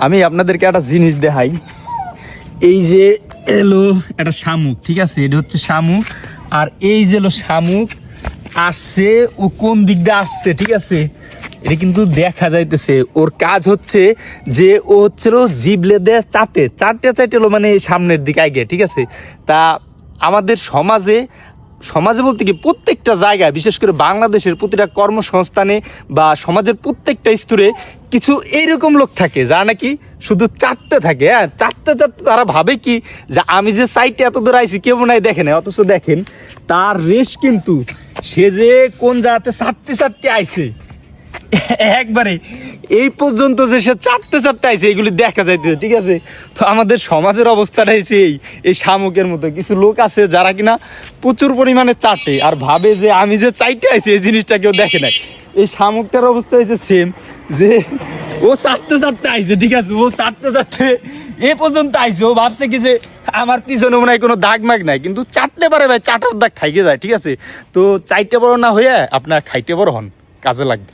আমি আপনাদেরকে একটা জিনিস দেখাই। এই যে এলো একটা শামুক, ঠিক আছে, এটা হচ্ছে শামুক। আর এই যে এলো শামুক আসছে, ও কোন দিক দিয়ে আসছে, ঠিক আছে, এটা কিন্তু দেখা যাইতেছে। ওর কাজ হচ্ছে যে ও হচ্ছিল জিবলে দেয় চাটে চাটে এলো মানে সামনের দিকে আগে, ঠিক আছে। তা আমাদের সমাজে বলতে কি প্রত্যেকটা জায়গায়, বিশেষ করে বাংলাদেশের প্রতিটা কর্মসংস্থানে বা সমাজের প্রত্যেকটা স্তরে কিছু এইরকম লোক থাকে যারা নাকি শুধু চাটতে থাকে। হ্যাঁ, চাটতে তারা ভাবে কি যে আমি যে সাইটে এত দূর আইছি কেউ নাই দেখে না, অথচ দেখেন তার রেশ কিন্তু সে যে কোন জায়গাতে চাটতে আইছে একবারে এই পর্যন্ত যে সে চারটে আইছে এইগুলি দেখা যাইতেছে, ঠিক আছে। তো আমাদের সমাজের অবস্থাটা হয়েছে এই শামুকের মতো। কিছু লোক আছে যারা কিনা প্রচুর পরিমাণে চাটে আর ভাবে যে আমি যে চাইতে আইছি এই জিনিসটা কেউ দেখে নাই। এই শামুকটার অবস্থা হয়েছে সেম, যে ও চারটে আইছে, ঠিক আছে, ও চারটে এ পর্যন্ত আইছে। ও ভাবছে কি যে আমার পিছনে মনে হয় কোনো দাগ মাগ নাই, কিন্তু চাটতে পারে ভাই, চাটার দাগ খাইকে যায়, ঠিক আছে। তো চাইতে বড় না হয়ে আপনার খাইতে বড় হন, কাজে লাগবে।